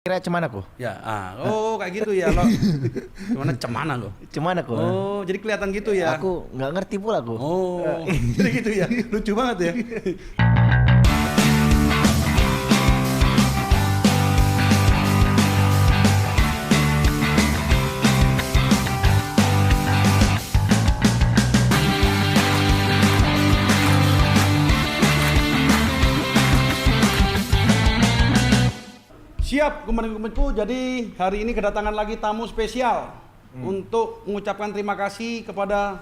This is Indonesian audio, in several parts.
Kira cemana ko? Ya, kayak gitu ya lo. Cemana lo? Cemana ko? Oh, jadi kelihatan gitu ya. Aku nggak ngerti pula ko. Oh, jadi gitu ya. Lucu banget ya. Siap, teman-temanku. Jadi hari ini kedatangan lagi tamu spesial untuk mengucapkan terima kasih kepada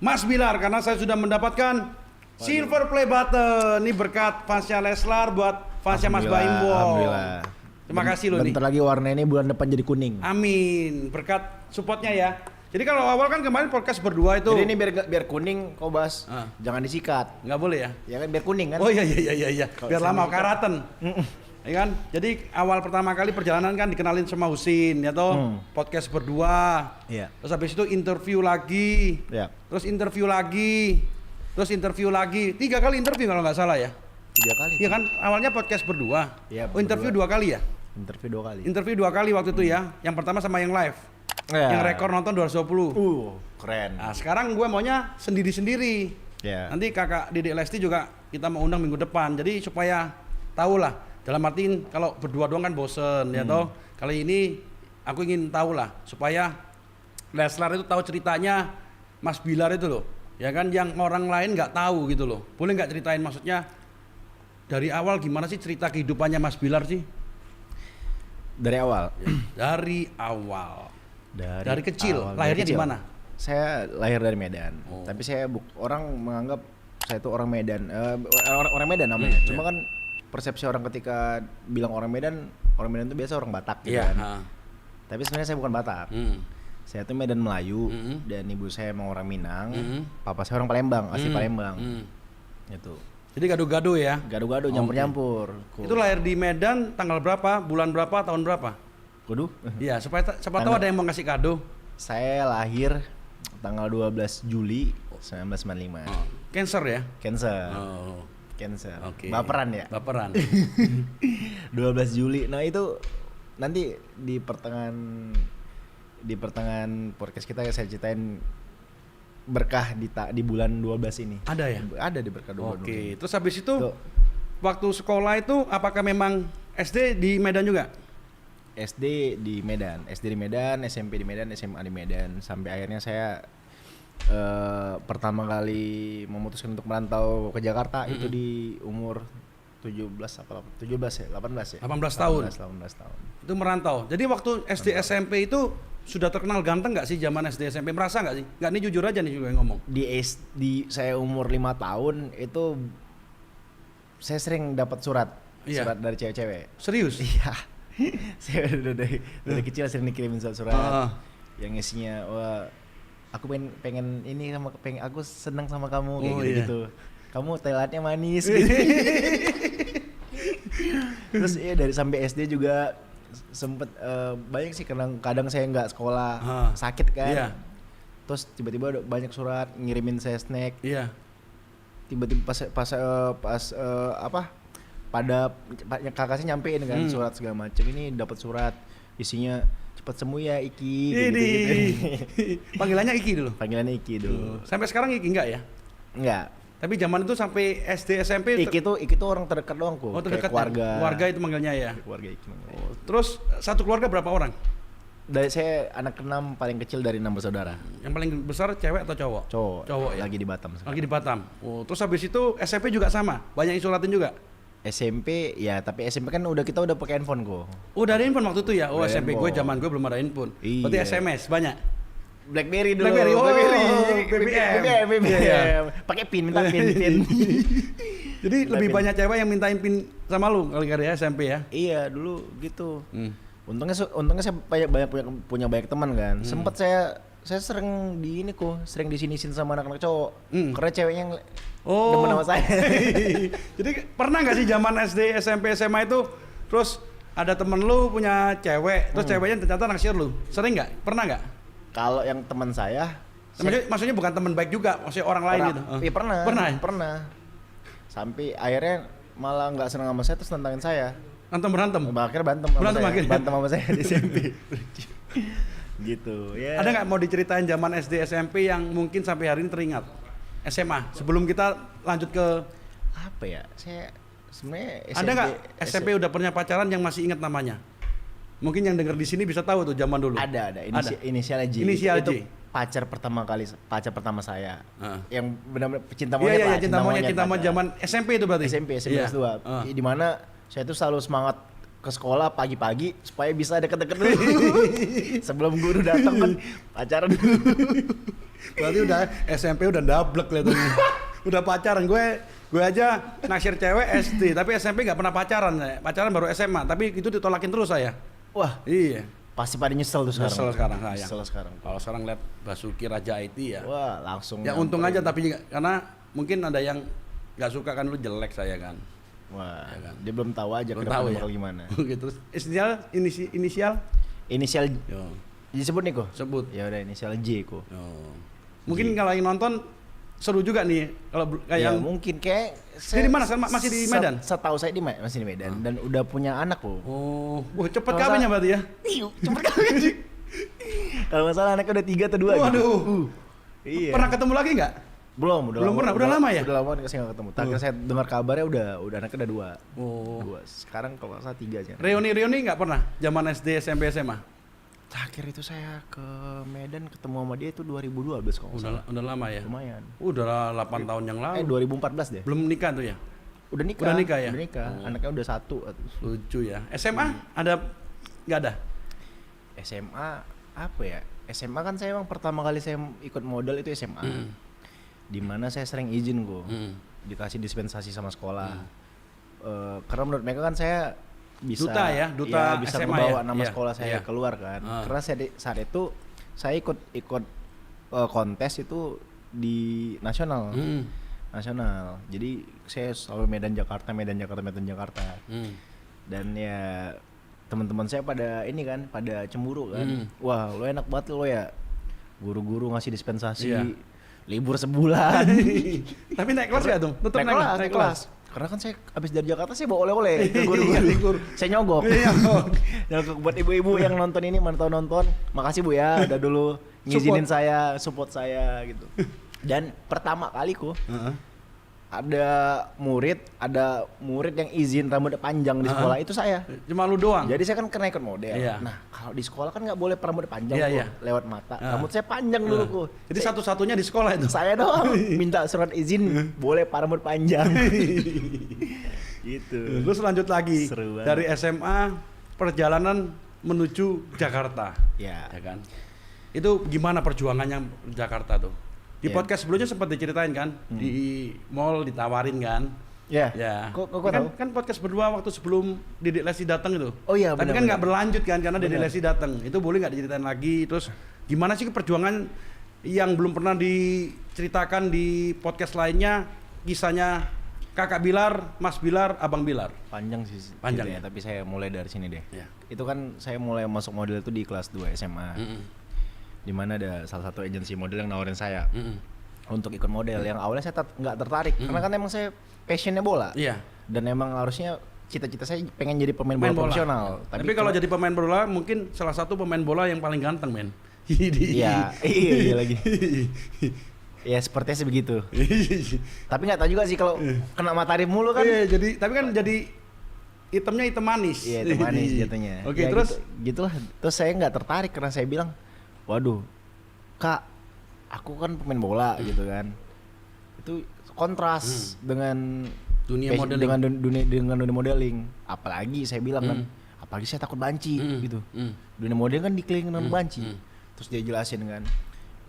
Mas Bilar karena saya sudah mendapatkan Silver Play Button. Ini berkat fansnya Leslar buat fansnya Mas Baim Wong. Alhamdulillah. Terima kasih loh nih. Bentar lagi warna ini bulan depan jadi kuning. Amin. Berkat supportnya ya. Jadi kalau awal kan kemarin podcast berdua itu. Jadi ini biar kuning kau Bas. Jangan disikat. Nggak boleh ya? Ya kan biar kuning kan? Oh iya. Biar lama karaten. Ya kan? Jadi awal pertama kali perjalanan kan dikenalin sama Husin ya toh. Podcast berdua. Iya. Terus habis itu interview lagi. Iya. Terus interview lagi. Terus interview lagi. 3 kali interview kalau nggak salah ya. 3 kali. Iya kan? Awalnya podcast berdua. Iya. Interview 2 kali ya? Interview 2 kali. Interview 2 kali waktu itu ya. Yang pertama sama yang live. Ya. Yang rekor nonton 220. Keren. Nah, sekarang gue maunya sendiri-sendiri. Ya. Nanti kakak Dedek Lesti juga kita mau undang minggu depan. Jadi supaya tahu lah. Dalam artiin kalau berdua doang kan bosen ya toh. Kali ini aku ingin tahu lah supaya Leslar itu tahu ceritanya Mas Bilar itu loh. Ya kan yang orang lain nggak tahu gitu loh. Boleh nggak ceritain maksudnya dari awal gimana sih cerita kehidupannya Mas Bilar sih? Dari awal. Dari awal. Dari kecil. awal, Lahirnya dari di kecil. mana? Saya lahir dari Medan. Oh. Tapi saya orang menganggap saya itu orang Medan. Orang Medan namanya. Cuma kan persepsi orang ketika bilang orang Medan itu biasa orang Batak gitu kan. Tapi sebenarnya saya bukan Batak. Saya itu Medan Melayu dan ibu saya emang orang Minang. Papa saya orang Palembang, asli Palembang. Itu. Jadi gado-gado ya? Gado-gado nyampur-nyampur. Itu lahir di Medan tanggal berapa, bulan berapa, tahun berapa? Kudu. Iya, supaya siapa tahu ada yang mau ngasih kado. Saya lahir tanggal 12 Juli 1995. Cancer ya? Cancer. Oh. Cancer. Oke. Baperan ya? Baperan. 12 Juli. Nah, itu nanti di pertengahan podcast kita saya ceritain berkah di bulan 12 ini. Ada ya? Ada di berkah 12. Oke. Terus habis itu Tuh. waktu sekolah itu apakah memang SD di Medan juga? SD di Medan, SMP di Medan, SMA di Medan, sampai akhirnya saya pertama kali memutuskan untuk merantau ke Jakarta itu di umur 17 ya, 18 ya. 18 tahun. 18 tahun. Itu merantau. Jadi waktu SD SMP itu sudah terkenal ganteng nggak sih zaman SD SMP? Merasa nggak sih? Nggak, ini jujur aja nih juga yang ngomong. Di saya umur 5 tahun itu saya sering dapat surat dari cewek-cewek. Serius? Iya. Saya dari kecil sering dikirimin surat yang isinya wah aku pengen ini sama aku senang sama kamu kayak gitu. Kamu telatnya manis gitu. Terus dari sampai SD juga sempet banyak sih kadang saya nggak sekolah sakit kan. Iya. Terus tiba-tiba ada banyak surat ngirimin saya snack. Iya. Tiba-tiba pada kakak saya nyampein kan surat segala macam, ini dapat surat isinya cepat sembuh ya Iki gitu. Panggilannya Iki dulu. Sampai sekarang Iki enggak ya? Enggak. Tapi zaman itu sampai SD SMP Iki tuh orang terdekat doang kok. Oh, terdekat keluarga. Keluarga itu manggilnya ya. Keluarga Iki. Terus satu keluarga berapa orang? Dari saya anak ke-6 paling kecil dari 6 bersaudara. Yang paling besar cewek atau cowok? Cowok ya. Lagi di Batam sekarang. Lagi di Batam. Oh, terus habis itu SMP juga sama. Banyak yang suratin juga. SMP ya, tapi SMP kan kita udah pakai handphone kok. Oh, dari handphone waktu itu ya. Oh, Udah SMP handphone. gue zaman gue belum ada handphone. Iya. Berarti SMS banyak. BlackBerry dulu. BBM. BBM. Pakai pin, minta pin. Jadi lebih banyak cewek yang mintain pin sama lu kali ya SMP ya. Iya, dulu gitu. Untungnya saya banyak punya banyak teman kan. Sempet saya sering sering disinisin sama anak-anak cowok. Karena ceweknya demen sama saya. Jadi pernah nggak sih zaman SD, SMP, SMA itu terus ada temen lu punya cewek, terus ceweknya ternyata naksir lu? Sering nggak? Pernah nggak? Kalau yang teman saya, maksudnya bukan teman baik juga, maksudnya orang lain gitu. Iya pernah. Pernah. Sampai akhirnya malah nggak senang sama saya terus nantangin saya. berantem. Akhirnya Berantem akhirnya. Berantem sama saya di SMP. Gitu. Ya. Ada nggak mau diceritain zaman SD SMP yang mungkin sampai hari ini teringat? SMA. Sebelum kita lanjut ke Apa ya? Saya sebenarnya ada nggak SMP udah punya pacaran yang masih ingat namanya? Mungkin yang denger di sini bisa tahu tuh zaman dulu. Ada. Inisialnya J. Inisial itu J. pacar pertama saya. Yang benar-benar cinta Iya, monyet. cinta monyet zaman SMP itu berarti. SMP kelas 2. Di mana saya tuh selalu semangat ke sekolah pagi-pagi supaya bisa deket-deket dulu. Sebelum guru datang kan pacaran dulu. Berarti udah SMP udah dablek kelihatannya. Udah pacaran. Gue aja naksir cewek SD, tapi SMP nggak pernah pacaran. Pacaran baru SMA, tapi itu ditolakin terus saya. Wah, iya. Pasti pada nyesel tuh sekarang. Nyesel sekarang saya. Nyesel sekarang. Kalau sekarang lihat Basuki Raja IT ya. Wah, langsung. Ya untung aja tapi karena mungkin ada yang nggak suka kan lu jelek saya kan. Wah, ya kan? Dia belum tahu aja belum tahu ya gimana. Terus inisial Yo. Disebut nih kok. Sebut. Ya udah inisial J kok. Mungkin kalau yang nonton seru juga nih kalau kayak ya, yang mungkin kayak di mana masih di Medan? Setahu saya masih di Medan dan udah punya anak loh. Oh, wah cepet kawinnya berarti ya? Cepet kawin. Kalau nggak salah anaknya udah 3 atau 2 waduh. gitu. Iya. Pernah ketemu lagi nggak? Belum pernah. Udah lama ya? Udah lama saya nggak ketemu. Terakhir saya dengar kabarnya udah anaknya udah 2. Oh. 2. Sekarang kalau nggak salah 3 aja. Reuni nggak pernah? Zaman SD, SMP, SMA? Terakhir itu saya ke Medan ketemu sama dia itu 2012 kalau nggak salah. Udah lama ya? Lumayan. Udah 8 tahun yang lalu. 2014 deh. Belum nikah tuh ya? Udah nikah ya? Udah nikah. Anaknya udah 1. Lucu ya. SMA ada nggak ada? SMA apa ya? SMA kan saya emang pertama kali saya ikut modal itu SMA. Dimana saya sering izin kok. Dikasih dispensasi sama sekolah. Karena menurut mereka kan saya bisa duta bisa SMA membawa ya? nama sekolah saya keluar kan. Karena saat itu saya ikut kontes itu di nasional. Nasional. Jadi saya selalu Medan Jakarta. Dan ya teman-teman saya pada ini kan, pada cemburu kan. Wah, lo enak banget lo ya. Guru-guru ngasih dispensasi. Libur sebulan. Tapi naik kelas ya tuh? Tetap naik kelas. Karena kan saya habis dari Jakarta saya bawa oleh-oleh ke guru-guru. Saya nyogok. Nyogok buat ibu-ibu yang nonton ini, mantau nonton. Makasih Bu ya, udah dulu ngizinin saya, support saya gitu. Dan pertama kali ada murid yang izin rambutnya panjang di sekolah itu saya. Cuma lu doang. Jadi saya kan kena ikut model. Nah, kalau di sekolah kan nggak boleh rambutnya panjang lewat mata. Rambut saya panjang dulu Jadi satu-satunya di sekolah itu. Saya doang minta surat izin boleh rambut panjang. Gitu. Terus lanjut lagi dari SMA perjalanan menuju Jakarta. Ya kan. Itu gimana perjuangannya Jakarta tuh? Di podcast sebelumnya sempat diceritain kan, di mall ditawarin kan. Ya. Kok kan podcast berdua waktu sebelum Dedek Lesti datang itu. Oh iya. Tapi kan nggak berlanjut kan karena Dedek Lesti datang. Itu boleh nggak diceritain lagi? Terus gimana sih perjuangan yang belum pernah diceritakan di podcast lainnya? Kisahnya Kakak Bilar, Mas Bilar, Abang Bilar. Panjang sih. Panjang ya. Tapi saya mulai dari sini deh. Itu kan saya mulai masuk model itu di kelas 2 SMA. Di mana ada salah satu agensi model yang nawarin saya untuk ikut model. Yang awalnya saya nggak tertarik karena kan emang saya passionnya bola. Dan emang harusnya cita-cita saya pengen jadi pemain bola profesional. Tapi kalau jadi pemain bola mungkin salah satu pemain bola yang paling ganteng men. Iya lagi. Ya sepertinya sih begitu. Tapi nggak tahu juga sih kalau kena matahari mulu kan. Tapi kan jadi hitamnya hitam manis. Iya hitam manis jatuhnya. Oke, ya, terus gitulah. Terus saya nggak tertarik karena saya bilang, waduh, Kak, aku kan pemain bola gitu kan. Itu kontras dengan dunia modeling. Dengan dunia modeling. Apalagi saya bilang kan, apalagi saya takut banci gitu. Dunia modeling kan dikelilingi dengan banci. Terus dia jelasin kan,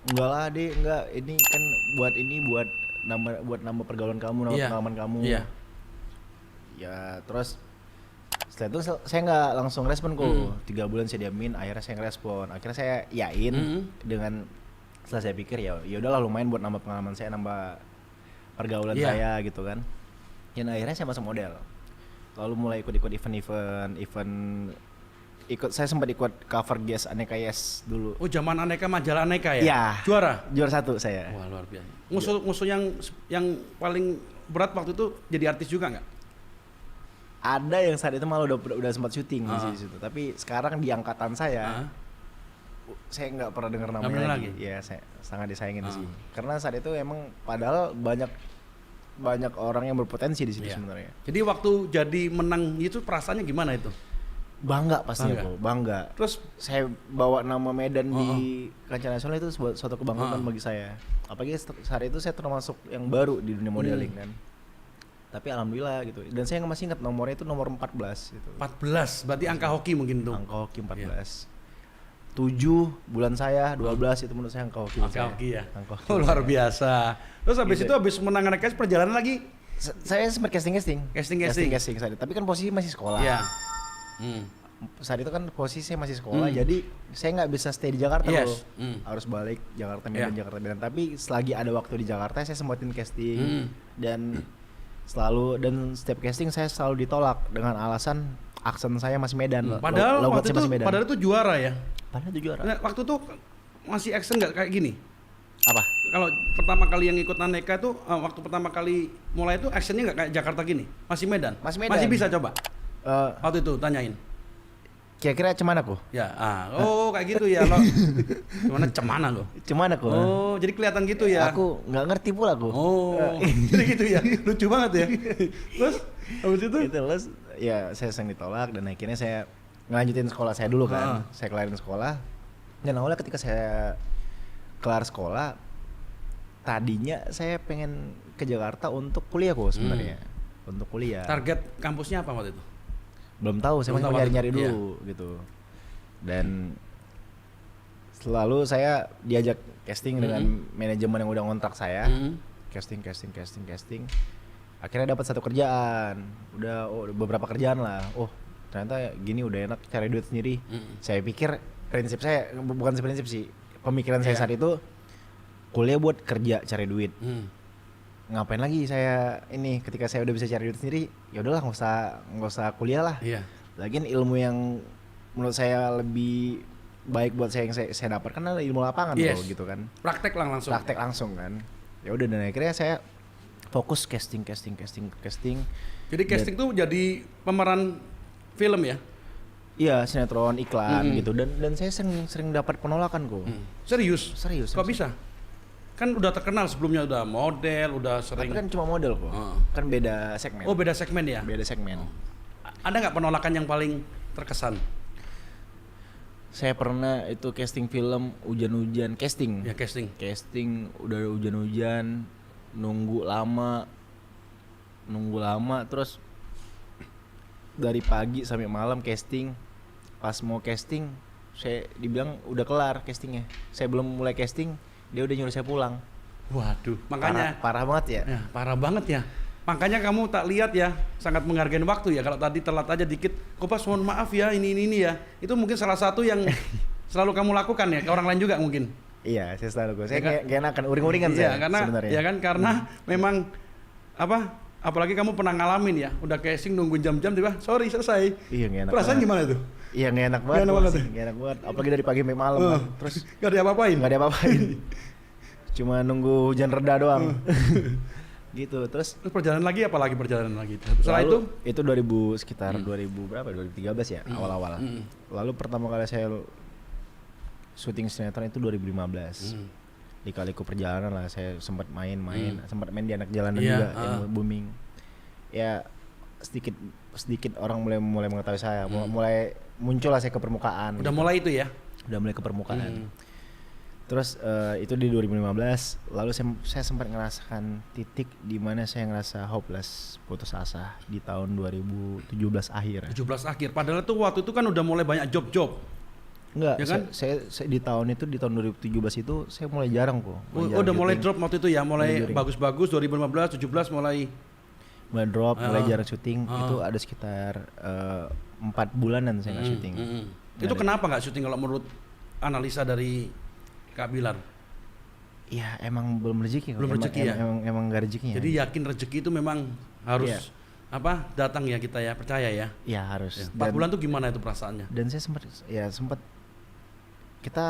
enggak lah Dek, enggak, ini kan buat nambah pergaulan kamu, nambah pengalaman kamu. Ya terus setelah itu saya nggak langsung respon kok. 3 bulan saya diamin, akhirnya saya ngerespon. Akhirnya saya yain dengan setelah saya pikir ya udahlah lumayan buat nambah pengalaman saya, nambah pergaulan saya gitu kan. Dan akhirnya saya masuk model. Lalu mulai ikut event. Saya sempat ikut cover guest Aneka Yes dulu. Oh, zaman Aneka, majalah Aneka ya? Iya. Juara 1 saya. Wah, luar biasa. Musuh yang paling berat waktu itu jadi artis juga nggak? Ada yang saat itu malah udah sempat syuting di situ. Tapi sekarang di angkatan saya nggak pernah dengar namanya lagi. Ya saya sangat disayangin sih. Karena saat itu emang padahal banyak orang yang berpotensi di situ sebenarnya. Jadi waktu jadi menang itu perasaannya gimana itu? Bangga pastinya bro, bangga. Terus saya bawa nama Medan di kancah nasional itu suatu kebanggaan bagi saya. Apalagi saat itu saya termasuk yang baru di dunia modeling kan. Tapi alhamdulillah gitu. Dan saya masih ingat nomornya itu nomor 14 gitu. 14, berarti angka hoki mungkin tuh. Angka hoki 14. 7 bulan saya, 12 itu menurut saya angka hoki. Angka hoki ya. Angka hoki. Oh, luar biasa. Terus habis itu habis menang anak perjalanan lagi saya sempat casting. Tapi kan posisi masih sekolah. Iya. Saat itu kan posisi saya masih sekolah, jadi saya nggak bisa stay di Jakarta loh. Harus balik Jakarta Medan. Tapi selagi ada waktu di Jakarta saya sempatin casting dan setiap casting saya selalu ditolak dengan alasan aksen saya masih Medan. Padahal waktu itu padahal itu juara ya. Padahal itu juara. Nah, waktu itu masih aksen nggak kayak gini? Apa? Kalau pertama kali yang ikut Aneka itu waktu pertama kali mulai itu aksennya nggak kayak Jakarta gini? Masih Medan? Masih bisa coba? Waktu itu tanyain. Kira-kira cemana kok? Ya, kayak gitu ya lo. Cemana lo? Cemana kok? Oh, jadi kelihatan gitu ya. Aku nggak ngerti pula kok. Oh, jadi gitu ya. Lucu banget ya. Terus habis itu? Terus ya saya sering ditolak dan akhirnya saya ngelanjutin sekolah saya dulu kan. Saya kelarin sekolah. Dan awalnya ketika saya kelar sekolah, tadinya saya pengen ke Jakarta untuk kuliah kok sebenarnya. Untuk kuliah. Target kampusnya apa waktu itu? Belum tahu, saya masih nyari-nyari dulu gitu. Dan selalu saya diajak casting dengan manajemen yang udah ngontrak saya. Casting. Akhirnya dapat satu kerjaan. Udah beberapa kerjaan lah. Oh, ternyata gini udah enak cari duit sendiri. Saya pikir prinsip saya bukan prinsip sih. Pemikiran saya saat itu kuliah buat kerja cari duit. Ngapain lagi saya ini ketika saya udah bisa cari duit sendiri, ya udahlah nggak usah kuliah lah. Lagian ilmu yang menurut saya lebih baik buat saya yang saya dapat kan adalah ilmu lapangan loh gitu kan. Praktek langsung kan. Ya udah dan akhirnya saya fokus casting. Jadi casting tuh jadi pemeran film ya? Iya, sinetron, iklan gitu dan saya sering dapat penolakan kok. Serius. Kok bisa? Kan udah terkenal sebelumnya, udah model, udah sering. Tapi kan cuma model kok. Kan beda segmen. Oh, beda segmen ya? Beda segmen. Ada nggak penolakan yang paling terkesan? Saya pernah itu casting film hujan-hujan, casting. Ya, casting. Casting udah hujan-hujan, nunggu lama terus dari pagi sampai malam casting. Pas mau casting, saya dibilang udah kelar castingnya. Saya belum mulai casting, dia udah nyuruh saya pulang. Waduh, makanya parah banget ya. Parah banget ya. Makanya kamu tak lihat ya, sangat menghargai waktu ya. Kalau tadi telat aja dikit, Kopas mohon maaf ya, ini ya. Itu mungkin salah satu yang selalu kamu lakukan ya, ke orang lain juga mungkin. Iya, saya selalu. Saya kayak enakan uring-uringan saya sebenarnya. Iya kan, karena memang apalagi kamu pernah ngalamin ya, udah casing nunggu jam-jam tiba, sorry selesai. Iya, gak enak. Perasaan gimana itu? Iya, gak enak banget. Gak enak banget. Apalagi dari pagi sampai malam. Terus gak diapa-apain. Cuma nunggu hujan reda doang. Gitu. Terus perjalanan lagi setelah itu 2000 berapa 2013 ya awal-awal. Lalu pertama kali saya syuting sinetron itu 2015 di Kaliku Perjalanan lah. Saya sempat main sempat main di Anak Jalanan juga yang booming ya. Sedikit orang mulai mengetahui saya, mulai muncul lah saya ke permukaan. Udah gitu. Mulai itu ya udah mulai ke permukaan. Terus itu di 2015, lalu saya sempat ngerasakan titik di mana saya ngerasa hopeless, putus asa di tahun 2017 akhir. 17 akhir, padahal tuh waktu itu kan udah mulai banyak job. Enggak, ya kan? saya di tahun 2017 itu saya mulai jarang kok. Udah mulai drop waktu itu ya, mulai bagus-bagus 2015, 17 mulai drop, mulai jarang syuting. Itu ada sekitar 4 bulanan saya nggak syuting. Itu kenapa nggak syuting kalau menurut analisa dari Kak Bilar? Ya emang belum rezeki. Emang gak rezekinya. Jadi yakin rezeki itu memang harus datang ya kita ya, percaya ya. Iya harus. 4 bulan tuh gimana itu perasaannya? Dan saya sempat kita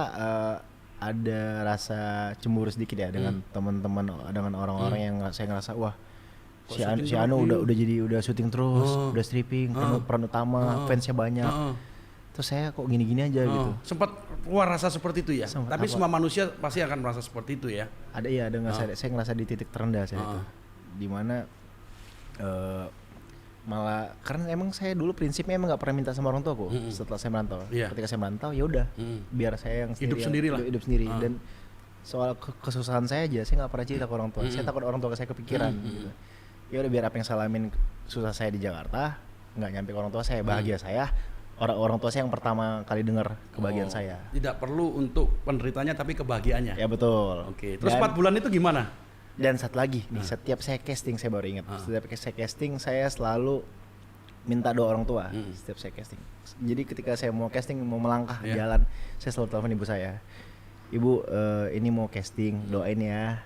ada rasa cemburu sedikit ya dengan teman-teman, dengan orang-orang yang saya ngerasa wah Si Anu udah syuting terus, udah stripping, peran utama, fansnya banyak. Terus saya kok gini-gini aja gitu. Sempat keluar rasa seperti itu ya. Tapi semua manusia pasti akan merasa seperti itu ya. Ada saya ngerasa di titik terendah saya itu. Dimana malah karena emang saya dulu prinsipnya emang nggak pernah minta sama orang tuaku setelah saya merantau. Ketika saya merantau ya udah biar saya yang hidup sendiri. Dan soal kesusahan saya aja saya nggak pernah cerita ke orang tua. Saya takut orang tua saya kepikiran gitu. Ya udah biar apa yang saya alamin susah saya di Jakarta nggak nyampe ke orang tua saya, bahagia saya. Orang tua saya yang pertama kali dengar kebahagiaan saya. Tidak perlu untuk penderitanya tapi kebahagiaannya. Ya betul. Oke. Terus 4 bulan itu gimana? Dan satu lagi nih, setiap saya casting saya baru ingat. Setiap saya casting saya selalu minta doa orang tua. Setiap saya casting. Jadi ketika saya mau casting, mau melangkah jalan, saya selalu telepon ibu saya. Ibu, ini mau casting, doain ya.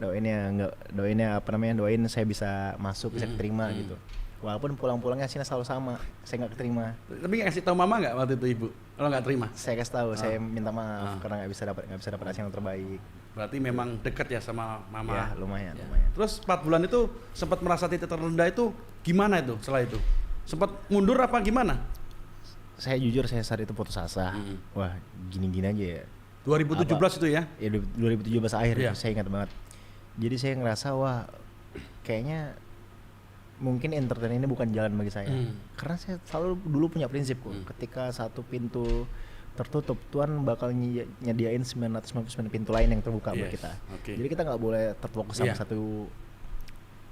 Doain ya doain saya bisa masuk, bisa keterima gitu. Walaupun pulang-pulangnya hasilnya selalu sama, saya nggak keterima. Tapi kasih tahu mama nggak waktu itu ibu? Kalau nggak terima? Saya kasih tahu, saya minta maaf karena nggak bisa dapat hasil yang terbaik. Berarti memang dekat ya sama mama? Ya lumayan. Terus 4 bulan itu sempat merasa titik terendah itu gimana itu setelah itu? Sempat mundur apa gimana? Saya jujur saya saat itu putus asa. Wah gini-gini aja ya. 2017 itu ya? Ya 2017 akhir saya ingat banget. Jadi saya ngerasa wah kayaknya mungkin entertain ini bukan jalan bagi saya. Karena saya selalu dulu punya prinsipku, ketika satu pintu tertutup, Tuhan bakal nyediain 999 pintu lain yang terbuka buat kita. Jadi kita nggak boleh terfokus sama satu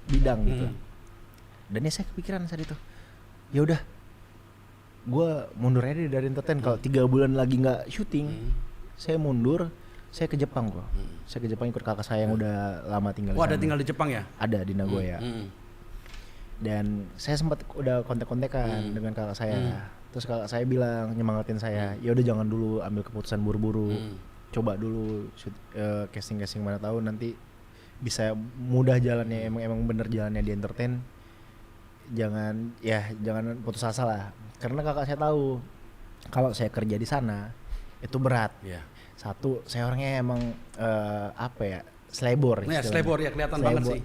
bidang gitu. Dan ya saya kepikiran saat itu, ya udah, gue mundur aja dari entertain. Kalau 3 bulan lagi nggak syuting, saya mundur. Saya ke Jepang kok. Saya ke Jepang ikut kakak saya yang udah lama tinggal. Ada tinggal di Jepang ya? Ada di Nagoya. Dan saya sempat udah kontak-kontakan dengan kakak saya. Terus kakak saya bilang nyemangatin saya, ya udah jangan dulu ambil keputusan buru-buru. Coba dulu casting-casting, mana tahu nanti bisa mudah jalannya, emang bener jalannya di entertain. Jangan putus asa lah. Karena kakak saya tahu kalau saya kerja di sana itu berat. Satu, saya orangnya emang selebor. Nah, selebor ya kelihatan banget sih.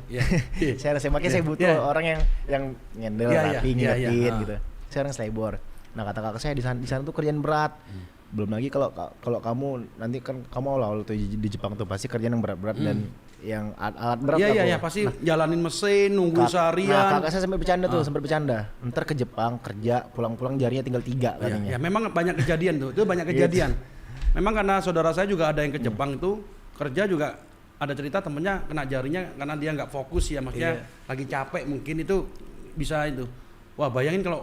Saya rasa makanya saya butuh orang yang nyendel rapi, ngingetin gitu. Saya orang selebor. Nah kata kakak saya di sana tuh kerjaan berat. Belum lagi kalau kamu nanti kan kamu awal tuh di Jepang tuh pasti kerjaan yang berat-berat dan yang alat berat. Iya pasti jalanin mesin, nunggu seharian. Nah kakak saya sampai bercanda. Ntar ke Jepang kerja, pulang-pulang jarinya tinggal 3 katanya. Ya memang banyak kejadian tuh. Itu banyak kejadian. Memang karena saudara saya juga ada yang ke Jepang itu kerja juga. Ada cerita temennya kena jarinya karena dia nggak fokus ya, maksudnya lagi capek mungkin itu bisa itu. Wah bayangin kalau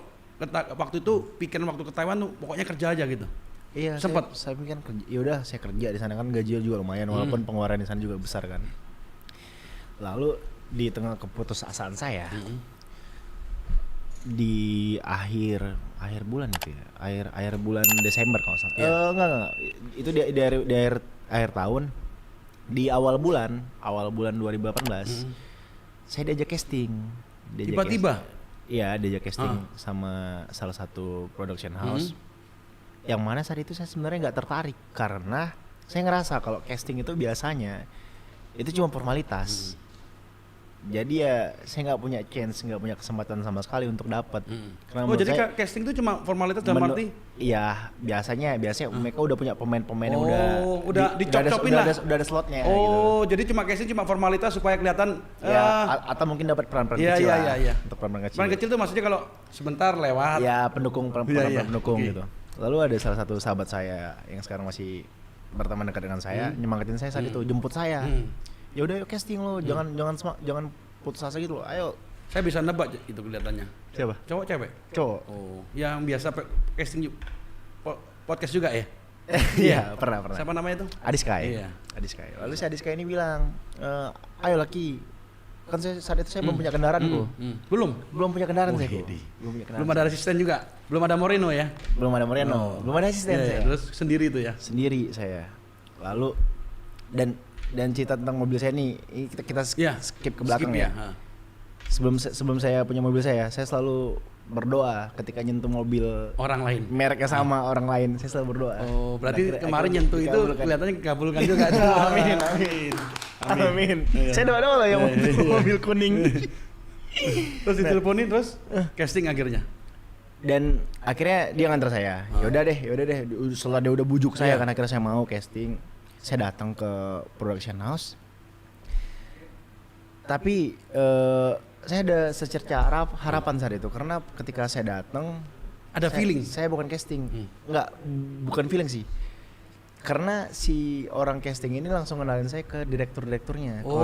waktu itu pikiran waktu ke Taiwan tuh pokoknya kerja aja gitu. Iya, sempat saya pikir ya udah saya kerja di sana kan gajinya juga lumayan walaupun pengeluaran di sana juga besar kan. Lalu di tengah keputusasaan saya di akhir bulan itu ya, akhir bulan Desember kalau salah. Enggak. Itu di akhir tahun. Di awal bulan 2018 saya diajak casting. Tiba-tiba? Iya, diajak casting sama salah satu production house. Yang mana saat itu saya sebenarnya nggak tertarik karena saya ngerasa kalau casting itu biasanya itu cuma formalitas. Jadi ya saya nggak punya chance, nggak punya kesempatan sama sekali untuk dapat. Jadi casting itu cuma formalitas dalam arti? Iya, biasanya mereka udah punya pemain-pemain yang udah dicop-copin lah. Udah ada slotnya. Gitu. Jadi cuma casting cuma formalitas supaya kelihatan. Atau mungkin dapat peran-peran kecil. Iya. Untuk peran-peran kecil. Peran kecil tuh maksudnya kalau sebentar lewat. Ya pendukung pendukung gitu. Lalu ada salah satu sahabat saya yang sekarang masih berteman dekat dengan saya, nyemangatin saya saat itu, jemput saya. Ya udah yuk casting lo, jangan putus asa gitu loh. Ayo. Saya bisa nebak itu kelihatannya. Siapa? Cowok cewek? Cowok. Oh, yang biasa casting podcast juga ya? Iya, pernah. Siapa namanya itu? Adiskai. Iya. Adiskai. Lalu si Adiskai ini bilang, ayo Laki. Kan saat itu saya belum punya kendaraan kok. Belum punya kendaraan saya kok. Belum ada asisten juga. Belum ada Moreno ya? Belum ada Moreno. Belum ada asisten saya. Terus sendiri itu ya? Sendiri saya. Lalu dan cerita tentang mobil saya nih kita skip ke belakang ya. Sebelum saya punya mobil saya selalu berdoa ketika nyentuh mobil orang lain. Mereknya sama orang lain, saya selalu berdoa. Oh, berarti kemarin nyentuh itu kelihatannya dikabulkan juga. Amin. Saya doa loh yang mobil kuning. Terus diteleponin terus casting akhirnya. Dan akhirnya dia nganter saya. Ya udah deh. Setelah dia udah bujuk saya kan akhirnya saya mau casting. Saya datang ke production house. Tapi saya ada secerca harapan saat itu karena ketika saya datang ada feeling. Saya bukan casting. Bukan feeling sih. Karena si orang casting ini langsung kenalin saya ke direkturnya, ke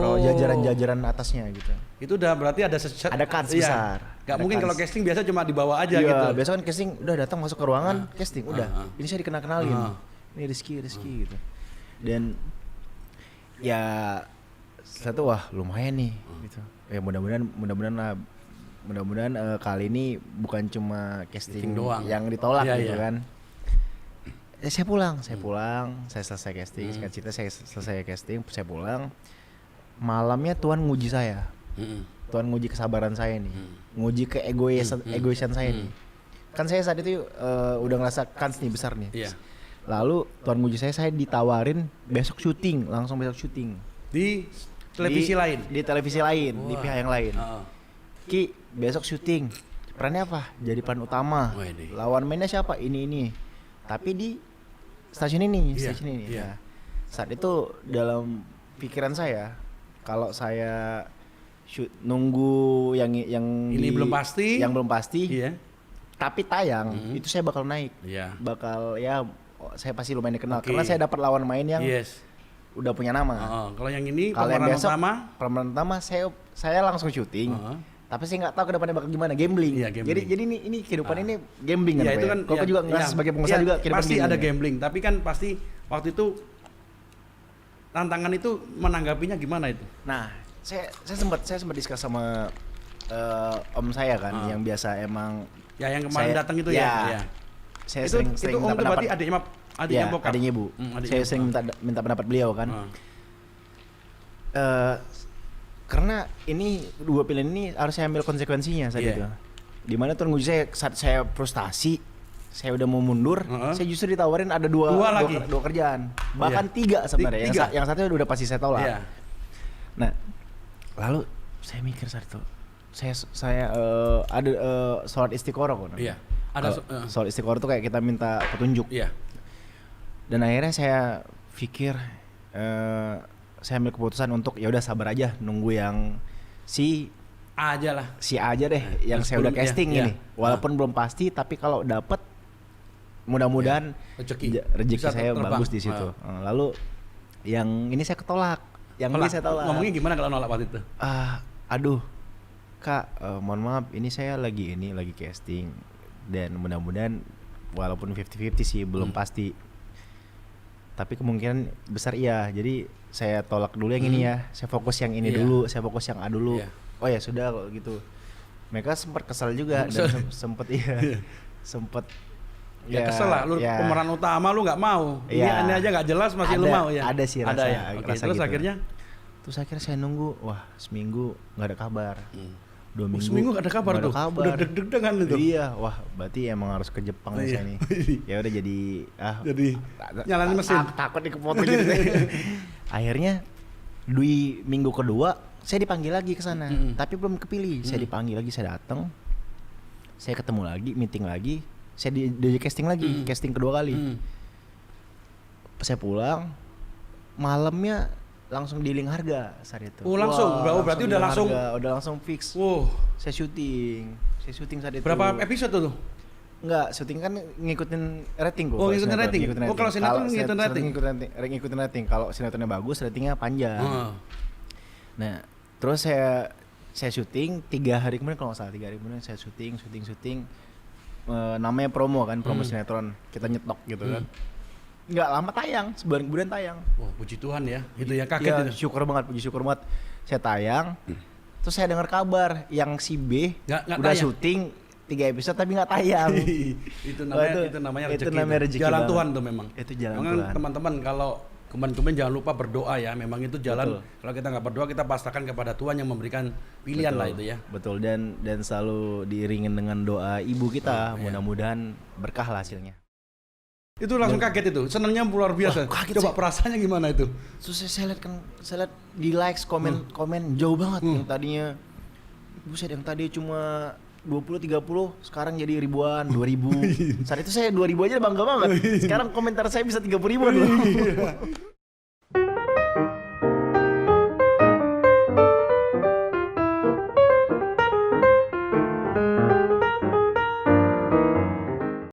jajaran atasnya gitu. Itu udah berarti ada kans besar. Gak mungkin kalau casting biasa cuma dibawa aja gitu. Iya, biasa kan casting udah datang masuk ke ruangan, casting udah. Ini saya dikenalin. Ini Rizky gitu. Dan ya satu wah lumayan nih gitu. Ya mudah-mudahan kali ini bukan cuma casting doang yang ditolak gitu kan. Saya pulang, saya selesai casting, saya selesai casting, saya pulang. Malamnya Tuhan nguji saya, Tuhan nguji kesabaran saya nih, nguji egoisan saya nih. Kan saya saat itu udah ngerasa kans nih besar nih. Lalu Tuhan nguji saya ditawarin besok syuting, langsung besok syuting di televisi lain, di pihak yang lain. Ki, besok syuting, perannya apa? Jadi peran utama. Lawan mainnya siapa? Ini. Tapi di stasiun ini. Nah, saat itu dalam pikiran saya, kalau saya nunggu yang ini belum pasti, tapi tayang itu saya bakal naik, bakal saya pasti lumayan dikenal karena saya dapat lawan main yang udah punya nama. Kalau yang ini pemeran utama, saya langsung syuting. Tapi saya nggak tahu ke depannya bakal gimana, gambling. Jadi ini kehidupan ini gambling kan. Itu kan kok juga ngerasa sebagai pengusaha juga kehidupan pasti ada gambling, tapi kan pasti waktu itu tantangan itu menanggapinya gimana itu? Nah, saya sempat diskus sama om saya kan yang biasa emang yang kemarin datang itu ya. Saya sering itu om itu berarti adiknya bokap. Adiknya ibu. Saya sering minta pendapat beliau kan. Karena ini dua pilihan ini harus saya ambil konsekuensinya saat itu. Dimana Tuhan nguji saya saat saya frustasi, saya udah mau mundur, saya justru ditawarin ada dua kerjaan, bahkan tiga sebenarnya. Yang satu udah pasti saya tolak. Nah, lalu saya mikir saat itu, saya ada sholat istiqoroh kan. Sholat istiqoroh itu kayak kita minta petunjuk. Dan akhirnya saya pikir. Saya ambil keputusan untuk ya udah sabar aja nunggu yang si A aja deh yang saya udah casting ini. Walaupun belum pasti tapi kalau dapat mudah-mudahan rezeki saya bagus di situ. Lalu yang ini saya ketolak. Yang ini saya tolak. Ngomongnya gimana kalau nolak waktu itu? Aduh. Kak, mohon maaf ini saya lagi casting dan mudah-mudahan walaupun 50-50 sih belum pasti. Tapi kemungkinan besar iya. Jadi saya tolak dulu yang ini ya. Saya fokus yang ini dulu, saya fokus yang A dulu. Oh ya sudah kalau gitu. Mereka sempat kesal juga dan sempat sempat kesel lah. Lu pemeran utama lu nggak mau. Ini aja nggak jelas masih lu mau ya. Ada sih rasa. Rasa terus gitu. Akhirnya saya nunggu. Wah, seminggu nggak ada kabar. 2 minggu. Seminggu gak ada kabar tuh. Udah deg-degan itu. Iya, wah berarti emang harus ke Jepang saya nih. Ya udah jadi nyalain mesin. Takut dikepotong gitu. Akhirnya di minggu kedua saya dipanggil lagi ke sana, tapi belum kepilih. Saya dipanggil lagi, saya datang. Saya ketemu lagi, meeting lagi. Saya di casting lagi, casting kedua kali. Saya pulang malamnya langsung dealing harga saat itu. Langsung berarti udah langsung fix. Saya syuting saat itu. Berapa episode tuh? Enggak, syuting kan ngikutin rating kok. Ngikutin rating. Kalau sinetron ngikutin rating. Kalau sinetronnya bagus, ratingnya panjang. Nah, terus saya syuting 3 hari kemudian kalau nggak salah 3 hari kemudian saya syuting. Namanya promo kan, promo sinetron. Kita nyetok gitu kan. Nggak lama tayang, sebulan kemudian tayang. Puji Tuhan ya, itu ya kaget itu. Syukur banget. Saya tayang, terus saya dengar kabar yang si B nggak udah syuting 3 episode tapi nggak tayang. itu namanya rezeki. Jalan Tuhan tuh memang. Itu jalan Tuhan. Teman-teman kalau kemarin jangan lupa berdoa ya. Memang itu jalan. Kalau kita nggak berdoa kita pasrahkan kepada Tuhan yang memberikan pilihan lah itu ya. Betul dan selalu diiringin dengan doa ibu kita. Mudah-mudahan berkah lah hasilnya. Itu langsung kaget itu, senangnya luar biasa. Coba perasaannya gimana itu? Terus saya lihat di likes, komen jauh banget yang tadinya buset yang tadi cuma 20-30 sekarang jadi ribuan, 2000. Saat itu saya 2000 aja bangga banget. Sekarang komentar saya bisa 30 ribuan loh.